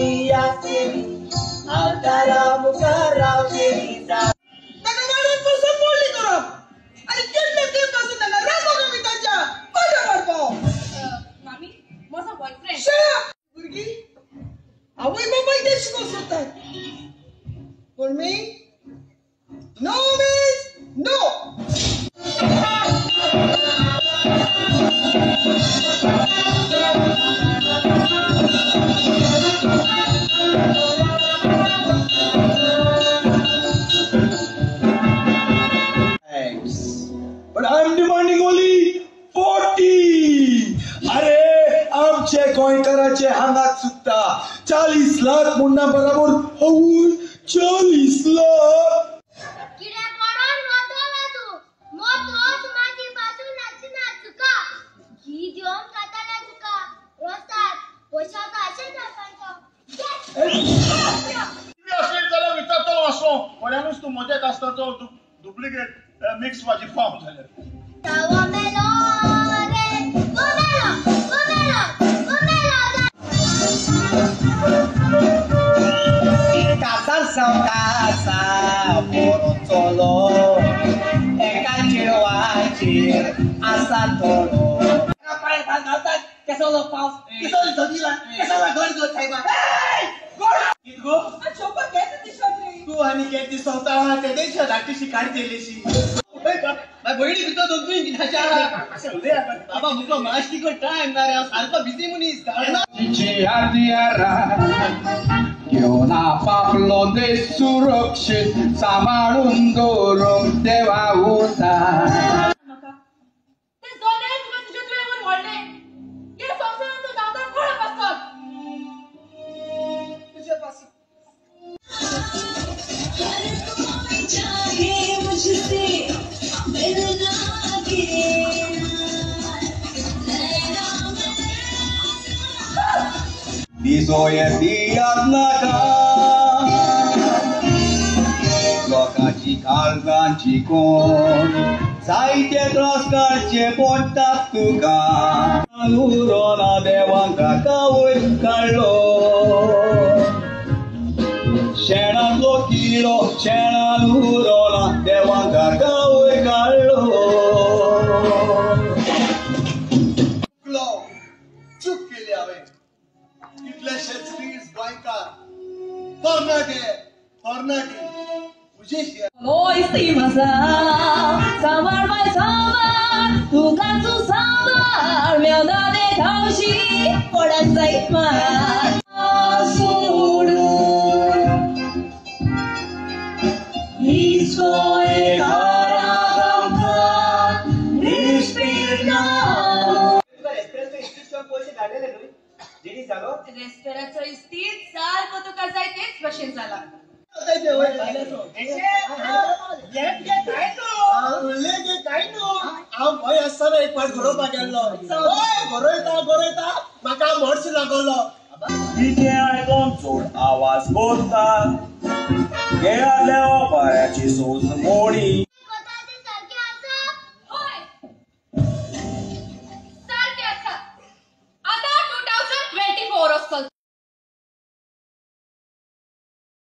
रावली आसली आतारा मुखार रावली ताका वाड्यापासून मोडली करप आणि केल्ले ते पासून ताका राखो कमी तांच्या मजा मारपाव मामी माझा बॉयफ्रेंड भुरगी आवय बाबाय ते शिकूंक सोदतात पूण मी no means no But I'm demanding only 40. अरे आमचे गोंयकाराचे हांगात चुकता 40 लाख म्हणना बरोबर होऊन 40 लाख किडे पडून वतो तू मोठोच माझी बाजू नाचना चुका घी देऊन खाताना चुका रोस्तात पैशाचा असे दाखवतो असेल जाल्यार विचारतो असो कोणानूच तू मजेत असता तो डुप्लिकेट मिक्स भाजी पाव झाले मेलो रे गोमेलो कासा सवकासा पोरो चलो एका चिडवाचेर आसा थोडो पाय घालतात केसो पावस केसो झगीला केसो घर गो थायबा कित गो शोभा केस दिसत रे तू आणि केस दिसवता ते देश धाकटी शिकार केलीशी बहिणी भितर दोन तीन किताच्या बाबा मुको मास्टिको टाइम ना रे सारखा बिझी मुनीस घेऊन आपापलो देश सुरक्षित सांभाळून दवरूंक देवा उरता ते दोन्ही तुका तुझ्या तुझ्यावर वाढले या संसारात तो दादा कोण असतात तुझ्या पासून दिसोये दियात नाका लोकांची काळजांची कोण जायते त्रास काडचे पडटात तुका उरोना देवांका कावय काडलो शेणाचो किडो शेणान उरोना देवांका कावय काडलो चूक केली हांवें कितलेशेच प्लीज गोंयकार तरणाटी तुझेशी Oi, masa, sabar vai sabar, tu canso sabar, meu dane kaushi, ora saima, suru, isko ekaramka, respirna. Respirator स्थित सारखं तुका जाय तेच भाशेन जाला एक पाट घरोवपाक गेल्लो गरोयता म्हाका मर्स लागलो डीजे आयकोन चोड आवाज करता खेळांतल्या ओपाऱ्याची सोज मोडी